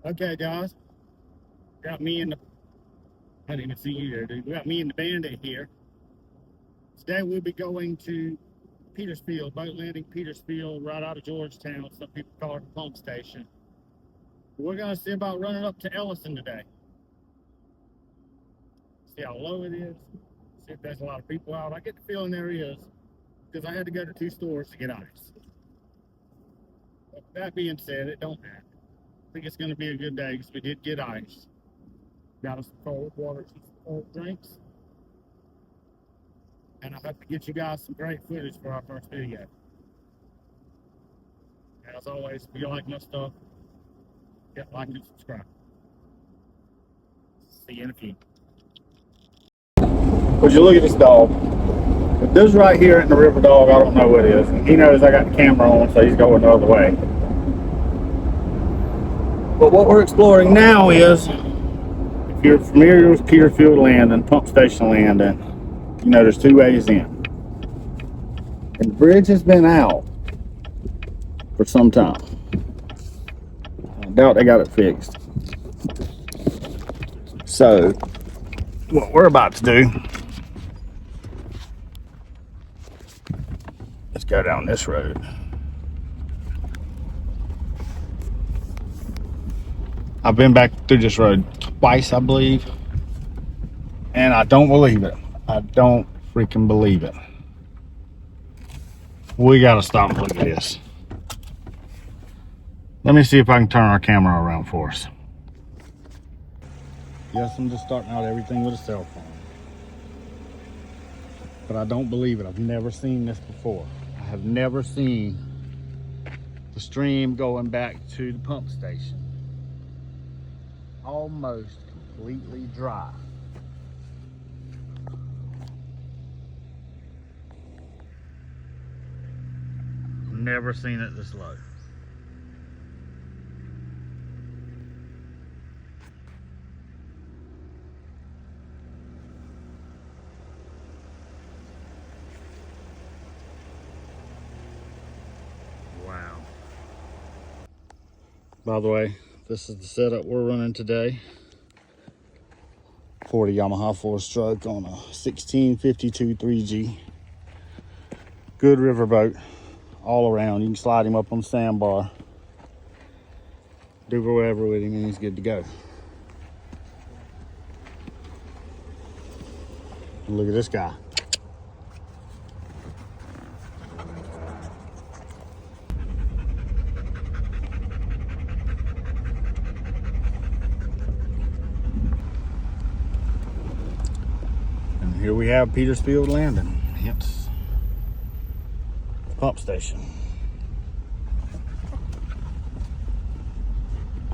Okay, guys. Got me and the, I didn't even see you there, dude. We got me and the bandit here. Today we'll be going to Petersfield, boat landing Petersfield, right out of Georgetown. Some people call it the pump station. We're going to see about running up to Allison today. See how low it is. See if there's a lot of people out. I get the feeling there is, because I had to go to 2 stores to get ice. But that being said, it don't matter. I think it's going to be a good day because we did get ice. Got us some cold water, some cold drinks. And I hope to get you guys some great footage for our first video. As always, if you like my stuff, hit like and subscribe. See you in a few. Would you look at this dog? If this right here isn't the river dog, I don't know what is. And he knows I got the camera on, so he's going the other way. But what we're exploring now is, if you're familiar with Petersfield Landing, pump station landing, you know there's 2 ways in. And the bridge has been out for some time. I doubt they got it fixed. So, what we're about to do, let's go down this road. I've been back through this road twice, I believe, and I don't believe it. I don't freaking believe it. We gotta stop and look at this. Let me see if I can turn our camera around for us. Yes, I'm just starting out everything with a cell phone. But I don't believe it. I've never seen this before. I have never seen the stream going back to the pump station. Almost completely dry. Never seen it this low. Wow. By the way, this is the setup we're running today. 40 Yamaha 4-stroke on a 1652 3G. Good river boat all around. You can slide him up on the sandbar. Do whatever with him and he's good to go. Look at this guy. And here we have Petersfield Landing, hence the pump station.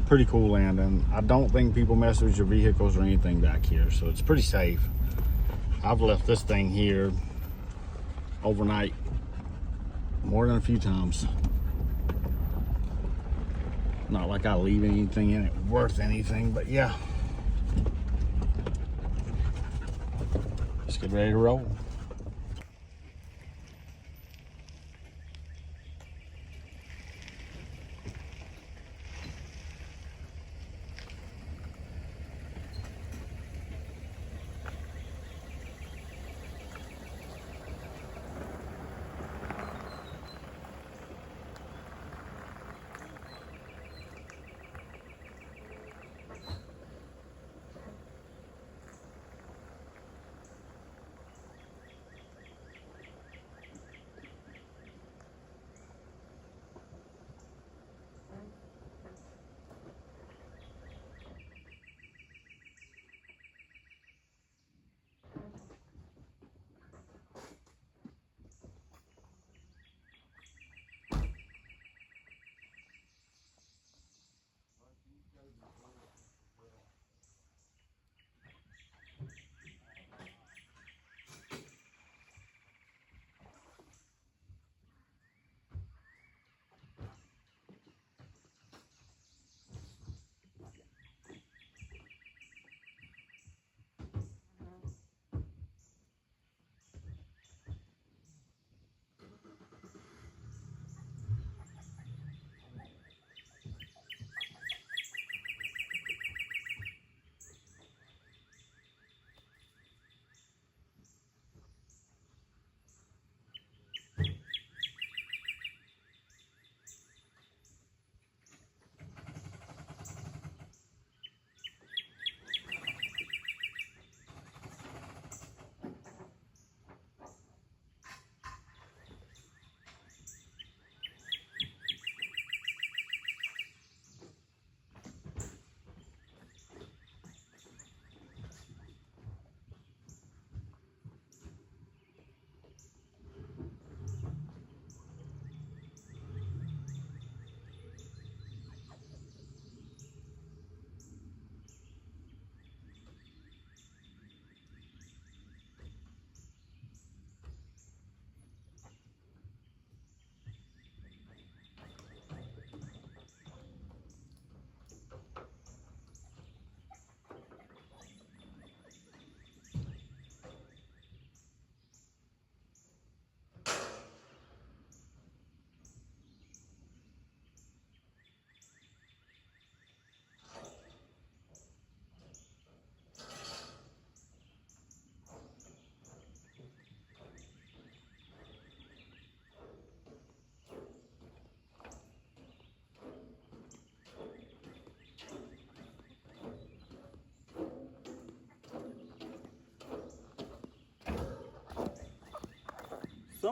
Pretty cool landing. I don't think people mess with your vehicles or anything back here, so it's pretty safe. I've left this thing here overnight more than a few times. Not like I leave anything in it worth anything, but yeah. Let's get ready to roll.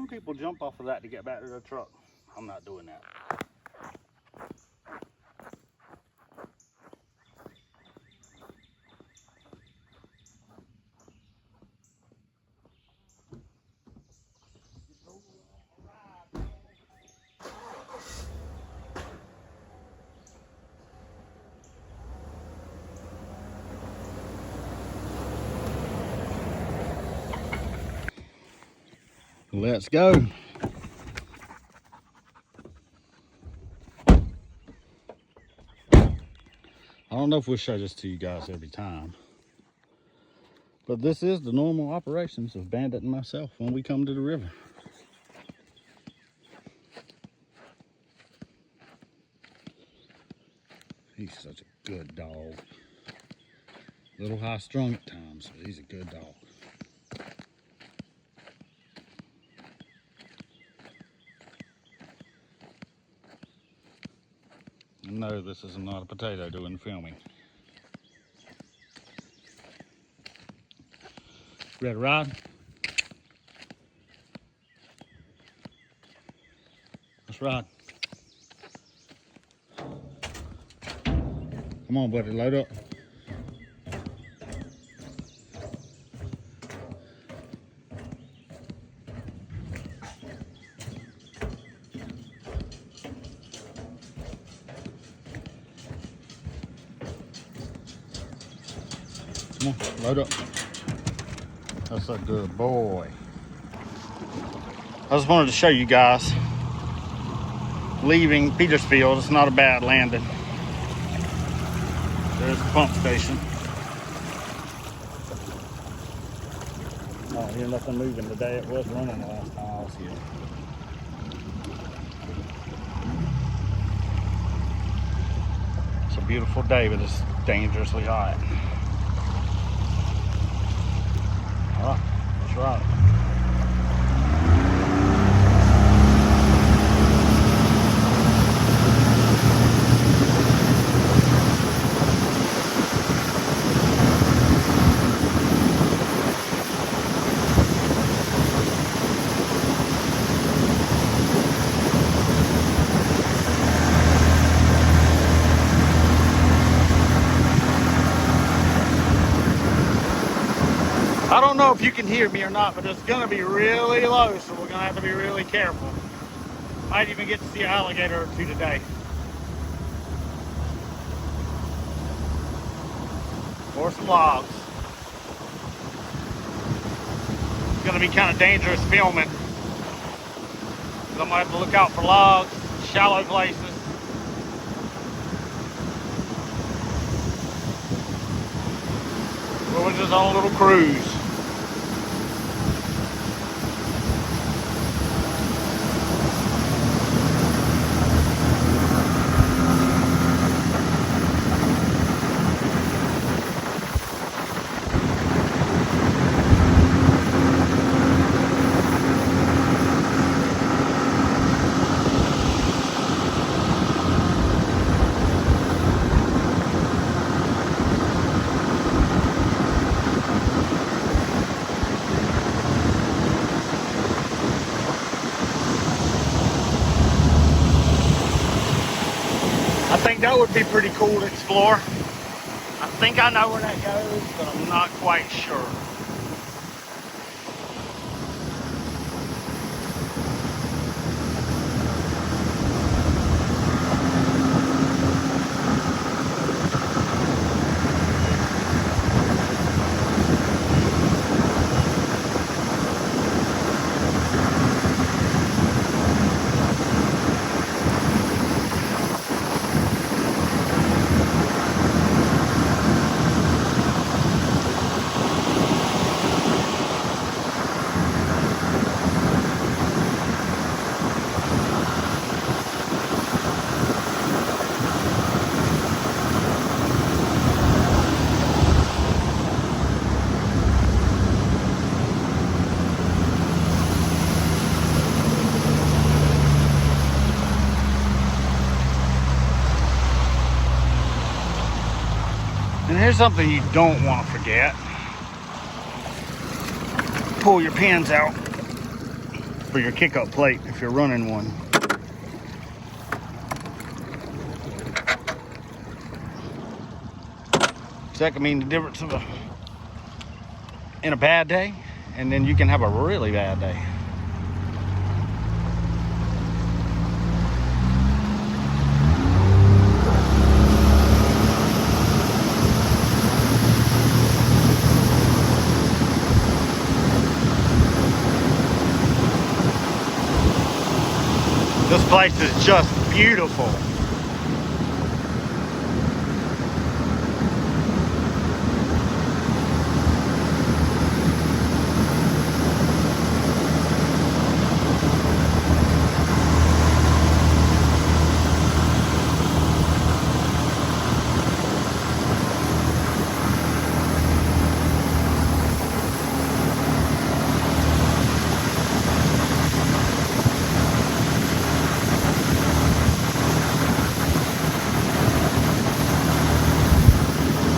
some people jump off of that to get back to their truck. I'm not doing that. Let's go. I don't know if we'll show this to you guys every time, but this is the normal operations of Bandit and myself when we come to the river. He's such a good dog. A little high strung at times, but he's a good dog. No, this is not a potato doing filming. Ready to ride? Let's ride. Come on, buddy, load up. Come on, load up. That's a good boy. I just wanted to show you guys leaving Petersfield. It's not a bad landing. There's the pump station. I don't hear nothing moving today. It was running the last time I was here. It's a beautiful day, but it's dangerously hot. All right, let's ride. I don't know if you can hear me or not, but it's going to be really low, so we're going to have to be really careful. Might even get to see an alligator or two today. Or some logs. It's going to be kind of dangerous filming, because I'm going to have to look out for logs, shallow places. We're just on a little cruise. I think that would be pretty cool to explore. I think I know where that goes, but I'm not quite sure. And here's something you don't want to forget. Pull your pins out. for your kick-up plate if you're running one. So that can mean the difference of in a bad day, and then you can have a really bad day. This place is just beautiful.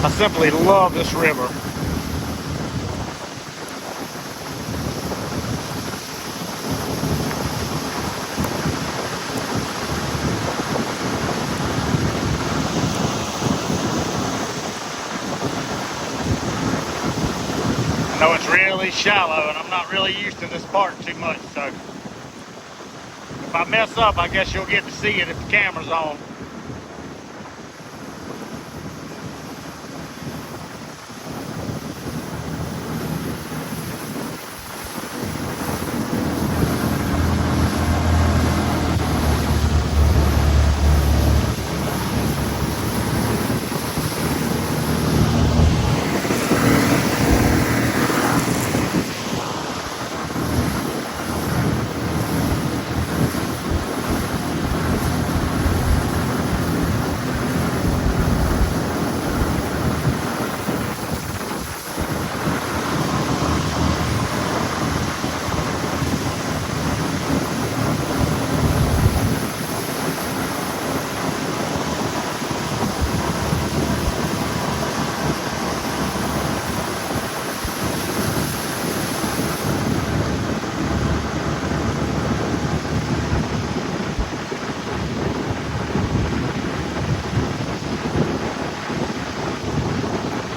I simply love this river. I know it's really shallow and I'm not really used to this part too much, so if I mess up, I guess you'll get to see it if the camera's on.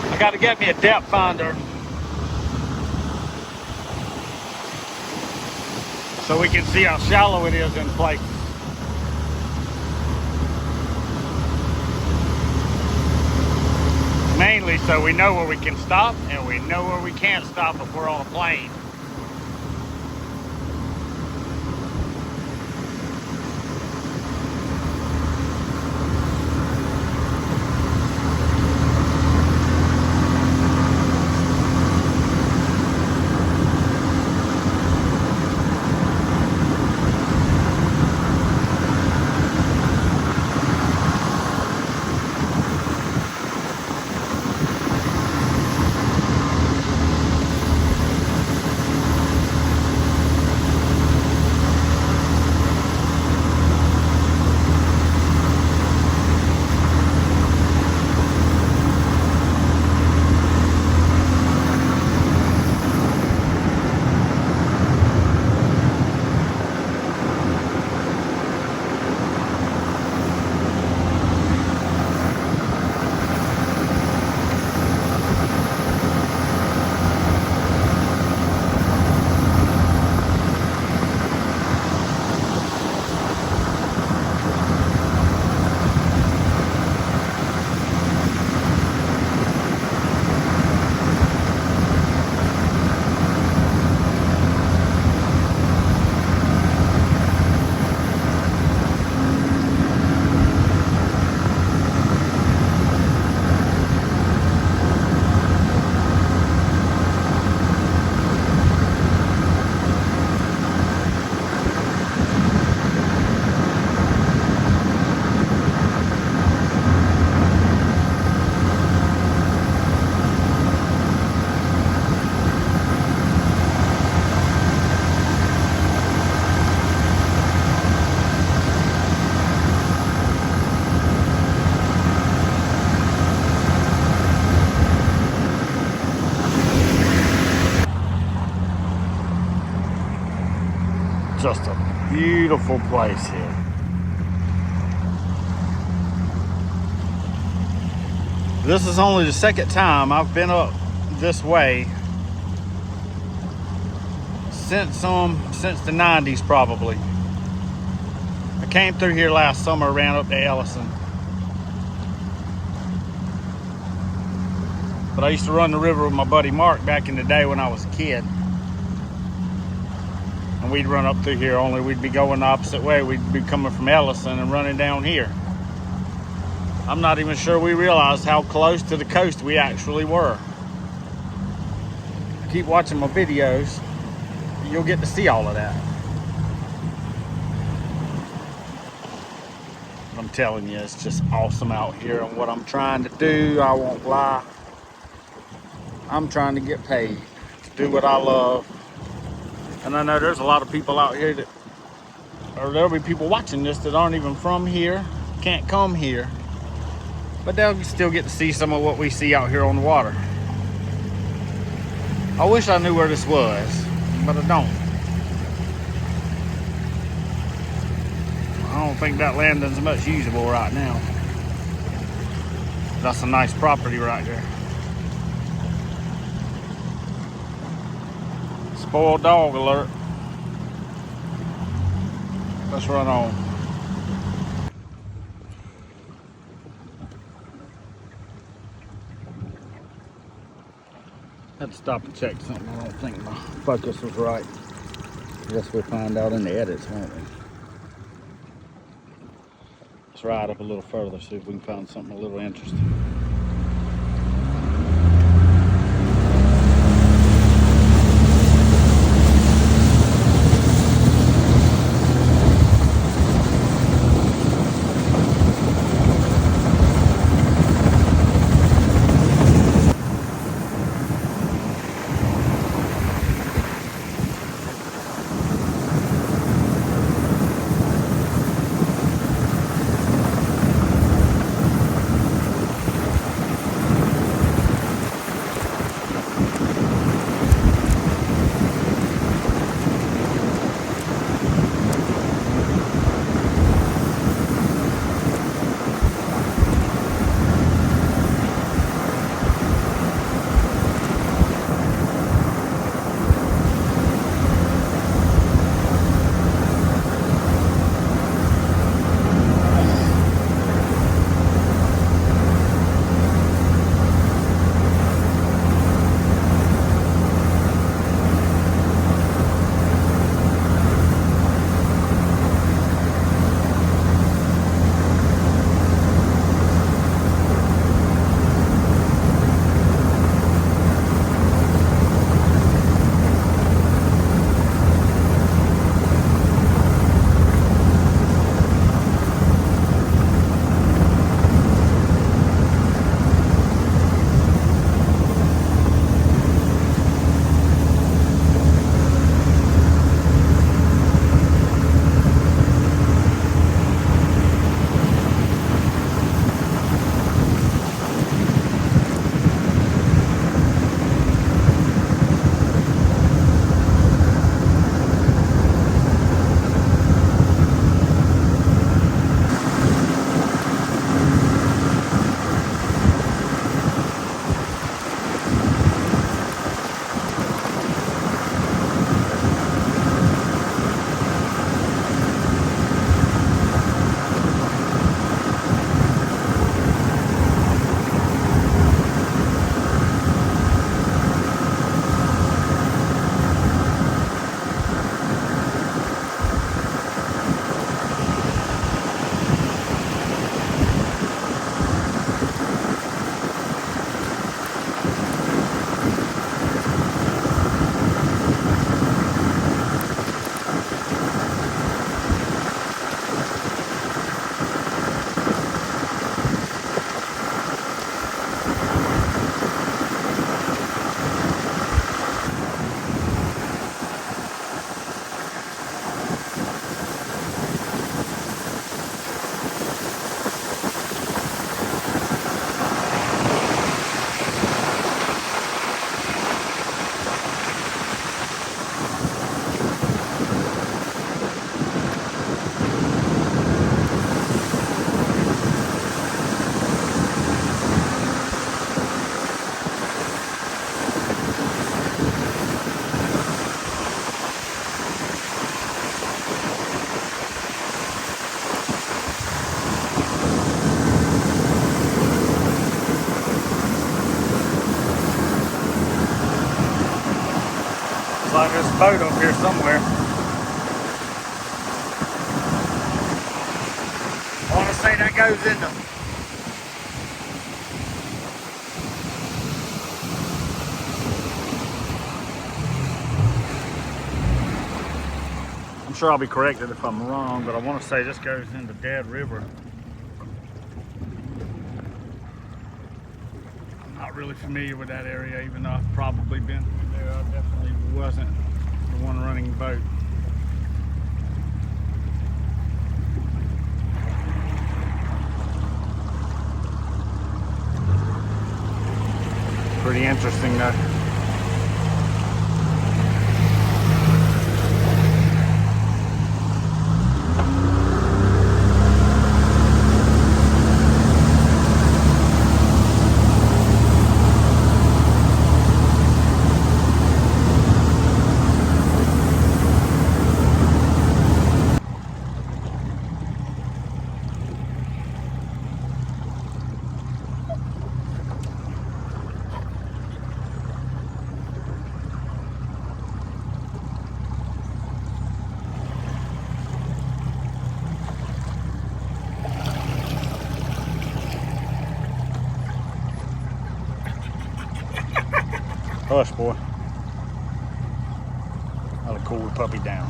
I got to get me a depth finder so we can see how shallow it is in places. Mainly so we know where we can stop and we know where we can't stop if we're on a plane. beautiful place here. This is only the second time I've been up this way since the 90s probably. I came through here last summer, ran up to Allison. But I used to run the river with my buddy Mark back in the day when I was a kid. And we'd run up through here, only we'd be going the opposite way. We'd be coming from Allison and running down here. I'm not even sure we realized how close to the coast we actually were. Keep watching my videos, you'll get to see all of that. I'm telling you, it's just awesome out here, and what I'm trying to do, I won't lie, I'm trying to get paid to do what I love. And I know there's a lot of people out here that, or there'll be people watching this that aren't even from here, can't come here, but they'll still get to see some of what we see out here on the water. I wish I knew where this was, but I don't. I don't think that landing's much usable right now. That's a nice property right there. Spoiled dog alert. Let's run on. Had to stop and check something. I don't think my focus was right. I guess we'll find out in the edits, won't we? Let's ride up a little further, see if we can find something a little interesting. like there's a boat up here somewhere. I want to say that goes into... I'm sure I'll be corrected if I'm wrong, but I want to say this goes into Dead River. I'm not really familiar with that area, even though I've probably been through there. I definitely wasn't the one running the boat. Pretty interesting though. Hush, boy. I'll cool the puppy down.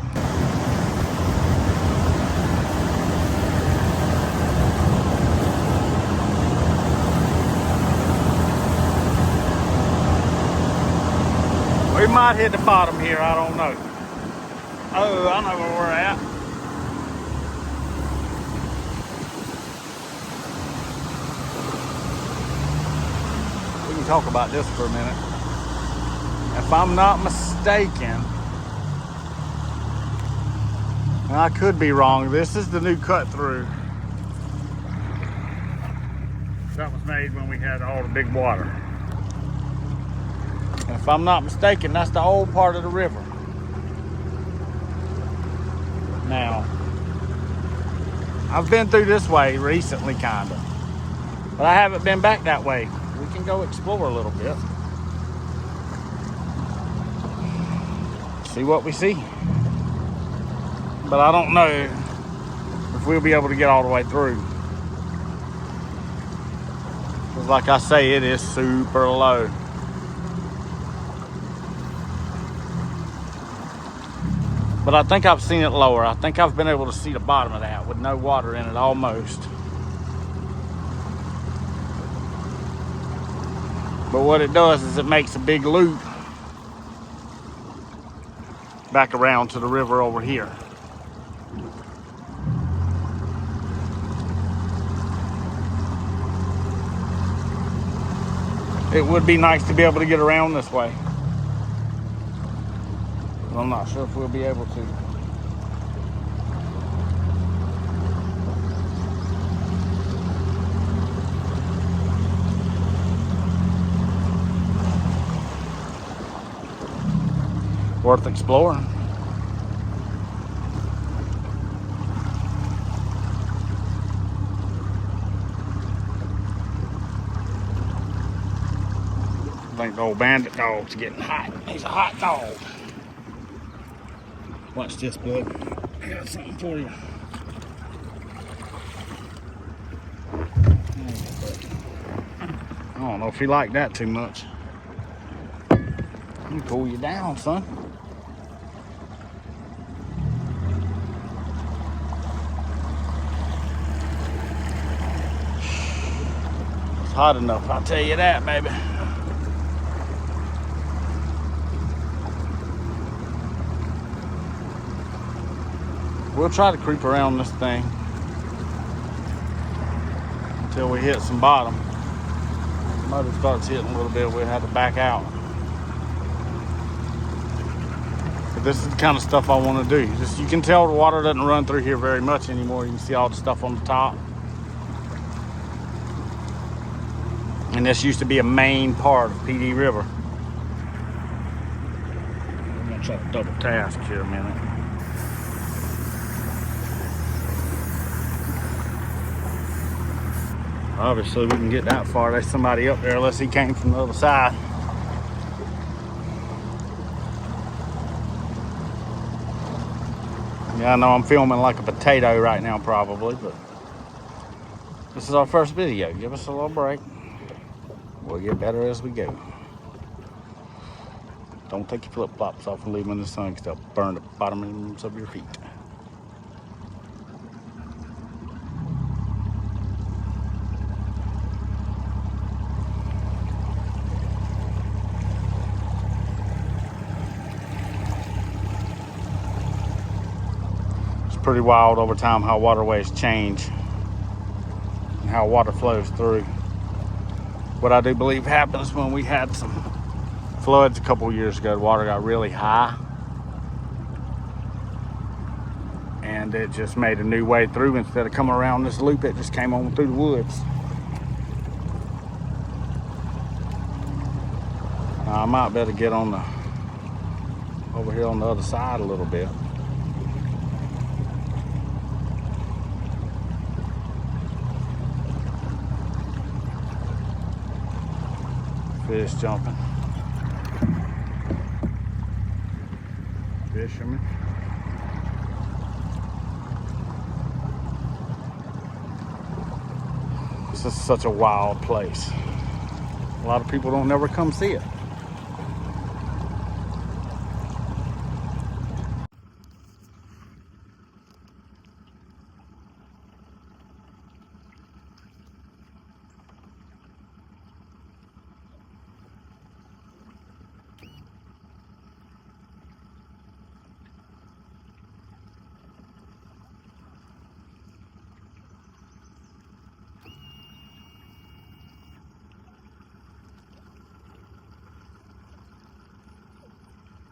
We might hit the bottom here, I don't know. Oh, I know where we're at. We can talk about this for a minute. If I'm not mistaken, and I could be wrong, this is the new cut through that was made when we had all the big water. And if I'm not mistaken, that's the old part of the river. Now, I've been through this way recently, kinda, but I haven't been back that way. We can go explore a little bit. See what we see. But I don't know if we'll be able to get all the way through. Because like I say, it is super low. But I think I've seen it lower. I think I've been able to see the bottom of that with no water in it almost. But what it does is it makes a big loop back around to the river over here. It would be nice to be able to get around this way. But I'm not sure if we'll be able to. Worth exploring. I think the old bandit dog's getting hot. He's a hot dog. Watch this, bud. I got something for you. I don't know if he liked that too much. Let me pull you down, son. It's hot enough, I'll tell you that, baby. We'll try to creep around this thing until we hit some bottom. If the motor starts hitting a little bit, we'll have to back out. But this is the kind of stuff I want to do. Just, you can tell the water doesn't run through here very much anymore. You can see all the stuff on the top. And this used to be a main part of Pee Dee River. I'm gonna try to double task here a minute. Obviously we can get that far. There's somebody up there unless he came from the other side. Yeah, I know I'm filming like a potato right now probably, but this is our first video. Give us a little break. We'll get better as we go. Don't take your flip-flops off and leave them in the sun because they'll burn the bottoms of your feet. It's pretty wild over time how waterways change and how water flows through. What I do believe happens when we had some floods a couple years ago, the water got really high and it just made a new way through. Instead of coming around this loop, it just came on through the woods. I might better get on the over here on the other side a little bit. Fish jumping. Fishermen. This is such a wild place. A lot of people don't never come see it.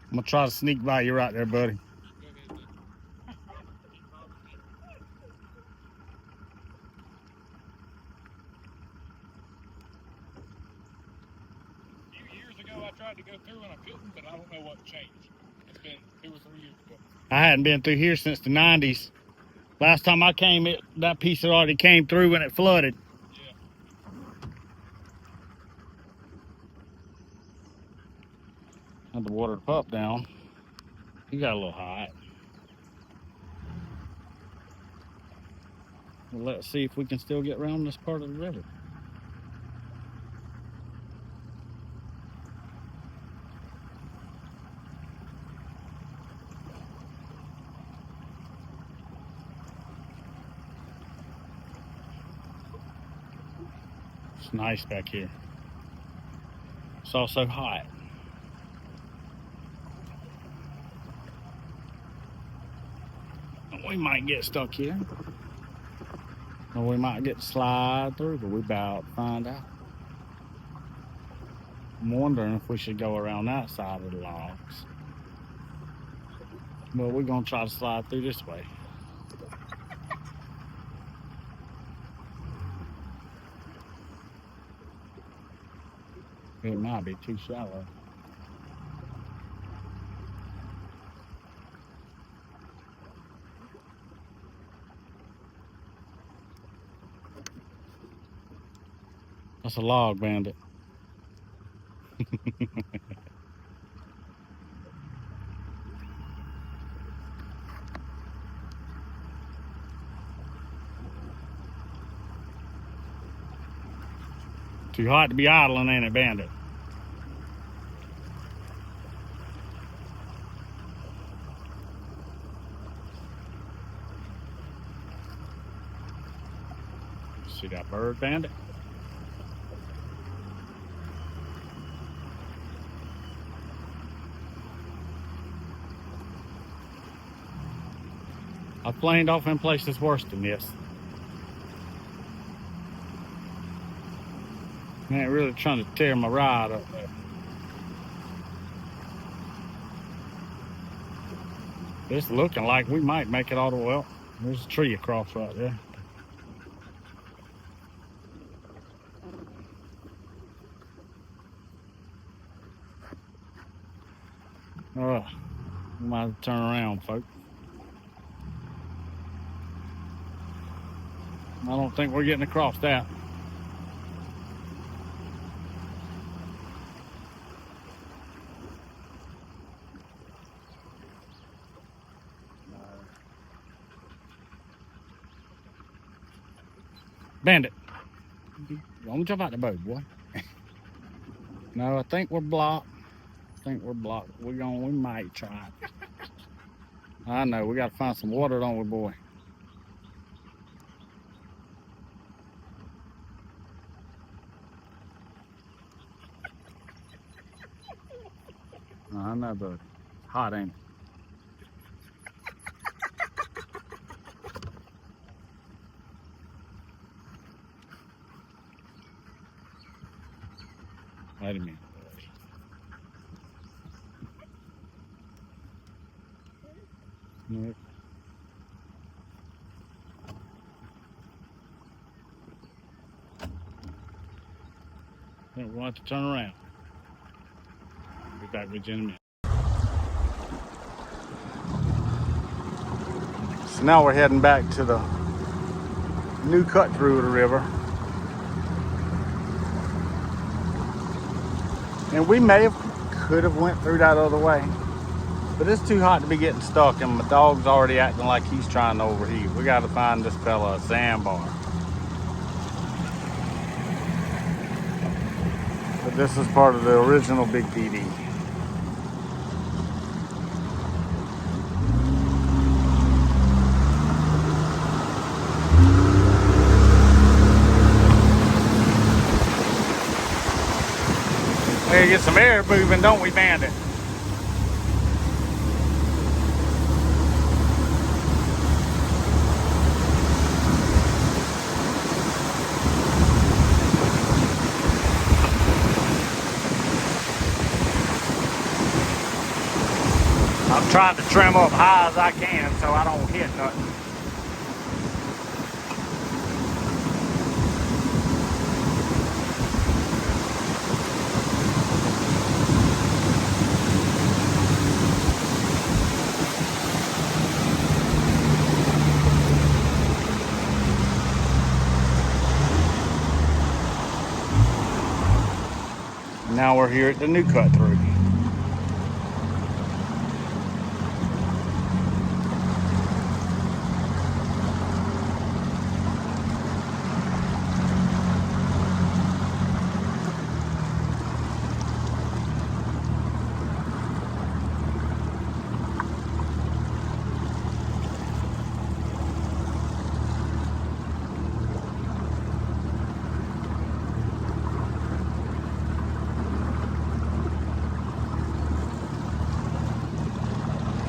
I'm gonna try to sneak by you right there, buddy. A few years ago, I tried to go through and I couldn't, but I don't know what changed. It's been 2 or 3 years ago. I hadn't been through here since the 90s. Last time I came, that piece had already came through when it flooded. Yeah. Had to water the pup down. He got a little hot. Well, let's see if we can still get around this part of the river. It's nice back here. It's also hot. We might get stuck here. Or we might get to slide through, but we're about to find out. I'm wondering if we should go around that side of the logs. But we're gonna try to slide through this way. It might be too shallow. That's a log, bandit. Too hot to be idling, ain't it, bandit? See that bird, bandit? I've planed off in places worse than this. I ain't really trying to tear my ride up there. It's looking like we might make it all the way. Well, there's a tree across right there. We might have to turn around, folks. I don't think we're getting across that. Bandit. Don't jump out the boat, boy. No, I think we're blocked. We might try it. I know, we gotta find some water, don't we, boy? I know, but hot, ain't it? Wait a minute. Nope. We're going to have to turn around. Be back with you in a minute. So now we're heading back to the new cut through of the river. And we could have went through that other way. But it's too hot to be getting stuck, and my dog's already acting like he's trying to overheat. We got to find this fella a sandbar. But this is part of the original Big Pee Dee. We gotta get some air moving, don't we, Bandit? I'm trying to trim up high as I can so I don't hit nothing. Now we're here at the new cut through.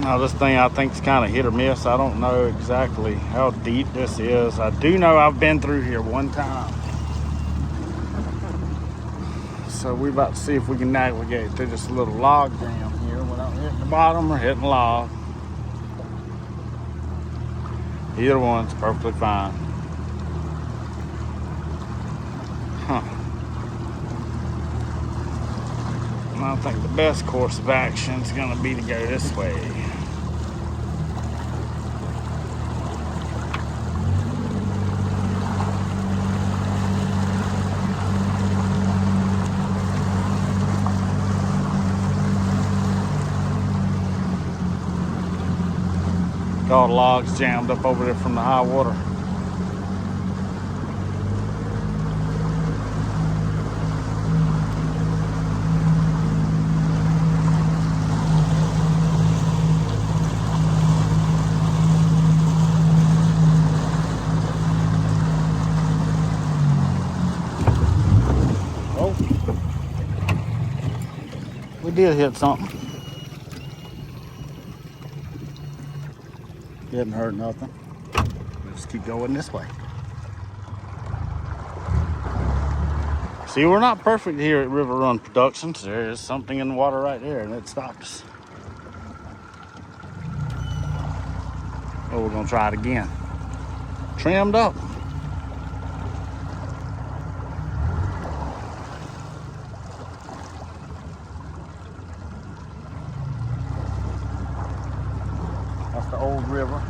Now this thing I think is kind of hit or miss. I don't know exactly how deep this is. I do know I've been through here one time. So we're about to see if we can navigate through this little log jam here without hitting the bottom or hitting the log. Either one's perfectly fine. Huh. I think the best course of action is going to be to go this way. All the logs jammed up over there from the high water. Oh, we did hit something. Didn't hurt nothing. We'll just keep going this way. See, we're not perfect here at River Run Productions. There is something in the water right there, and it stopped us. Oh, we're gonna try it again. Trimmed up. That's the old river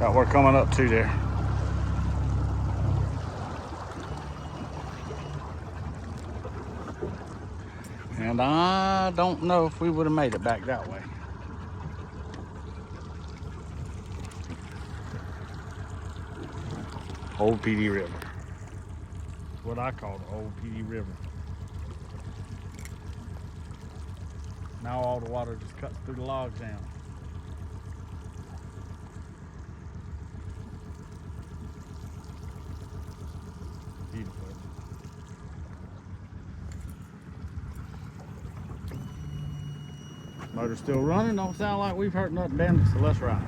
that we're coming up to there. And I don't know if we would have made it back that way. Old Pee Dee River. What I call the Old Pee Dee River. Now all the water just cuts through the logs down. Beautiful. Motor's still running. Don't sound like we've hurt nothing damage, so let's ride.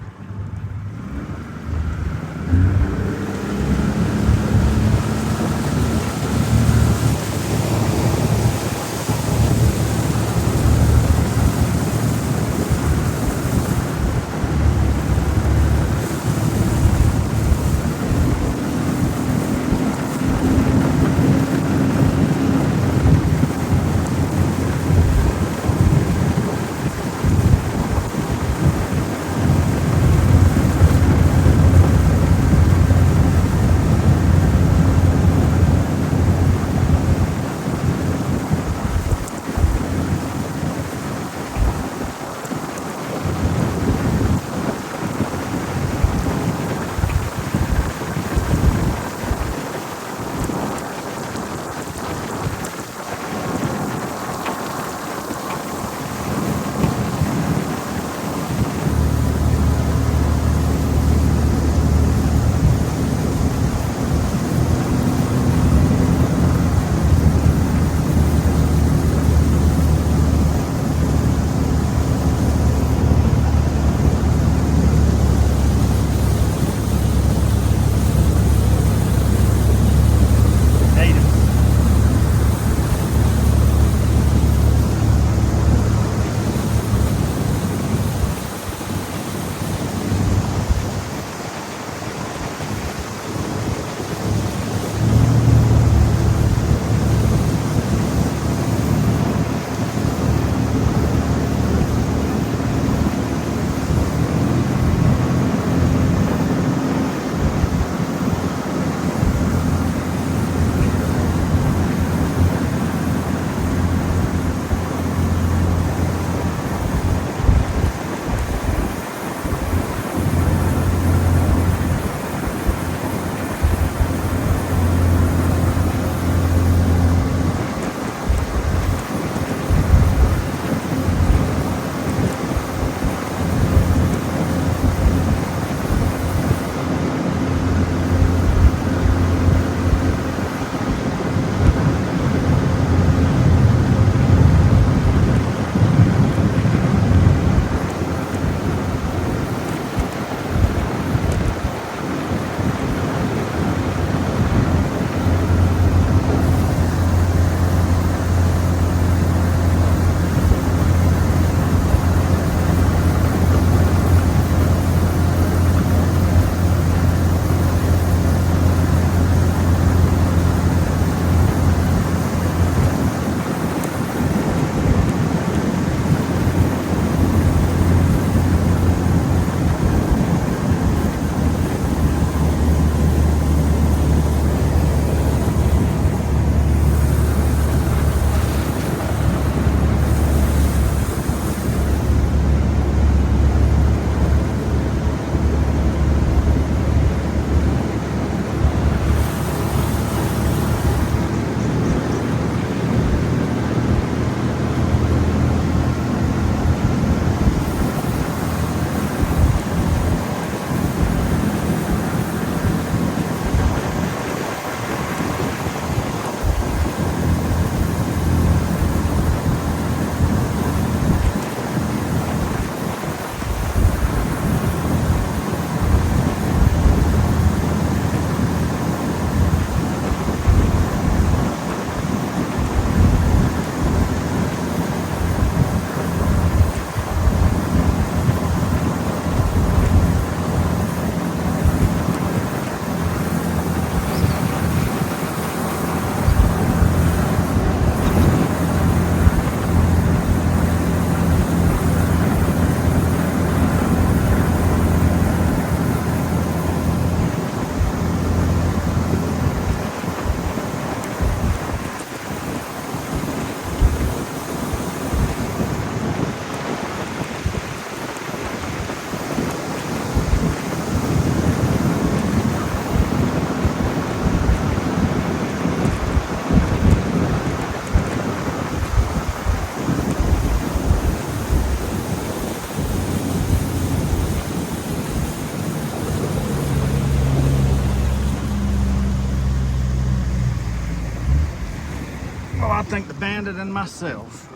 I think the bandit and myself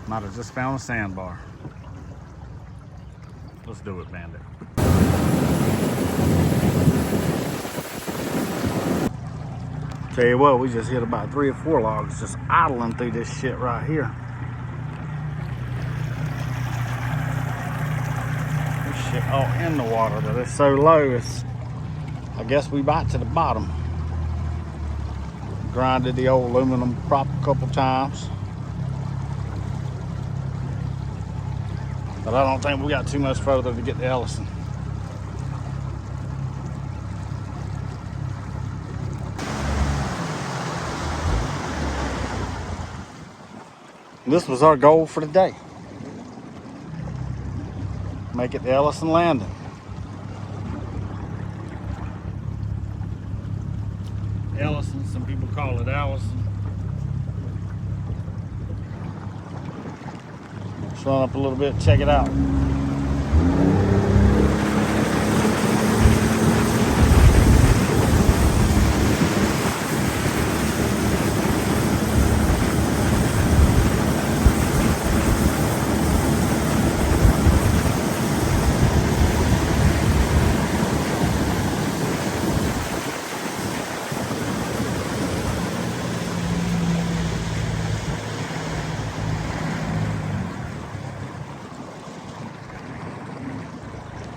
might have just found a sandbar. Let's do it, bandit. Tell you what, we just hit about 3 or 4 logs just idling through this shit right here. This shit all in the water, but it's so low, I guess we bite to the bottom. Grinded the old aluminum prop a couple times. But I don't think we got too much further to get to Allison. This was our goal for the day. Make it to Allison Landing. Allison, some people call it Allison. Let's run up a little bit, check it out.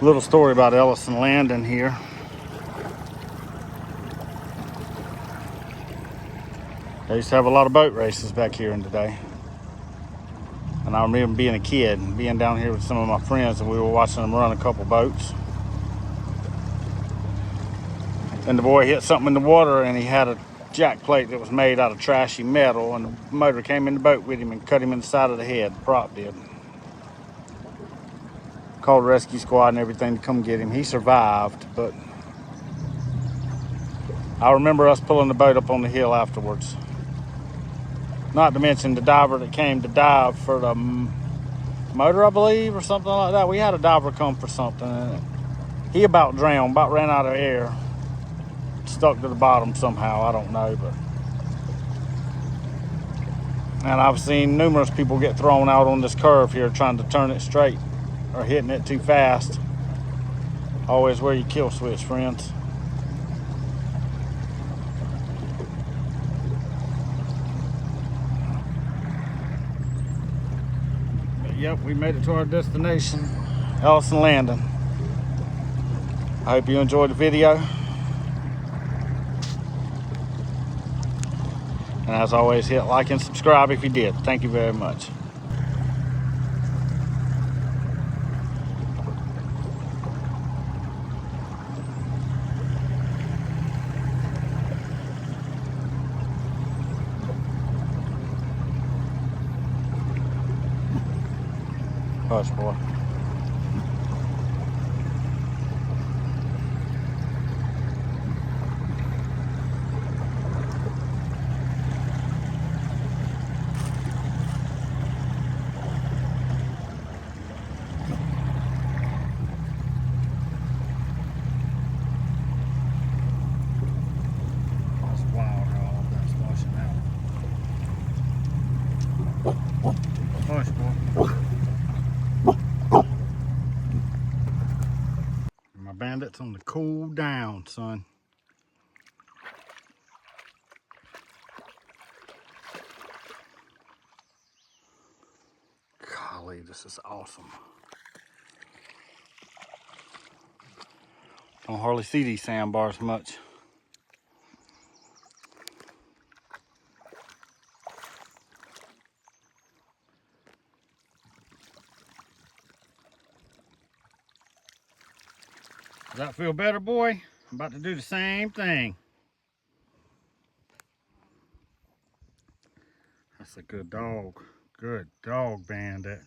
Little story about Allison Landing here. They used to have a lot of boat races back here in the day. And I remember being a kid and being down here with some of my friends, and we were watching them run a couple boats. And the boy hit something in the water, and he had a jack plate that was made out of trashy metal, and the motor came in the boat with him and cut him in the side of the head. The prop did. Called the rescue squad and everything to come get him. He survived, but I remember us pulling the boat up on the hill afterwards. Not to mention the diver that came to dive for the motor, I believe, or something like that. We had a diver come for something, and he about drowned, about ran out of air. Stuck to the bottom somehow, I don't know, but. And I've seen numerous people get thrown out on this curve here trying to turn it straight or hitting it too fast. Always wear your kill switch, friends. But yep, we made it to our destination, Allison Landing. I hope you enjoyed the video. And as always, hit like and subscribe if you did. Thank you very much. Hush, boy. That's wild how all of that's washing out. Hush, boy. My bandit's on the cool down, son. Golly, this is awesome. Don't hardly see these sandbars much. Does that feel better, boy? I'm about to do the same thing. That's a good dog. Good dog, bandit.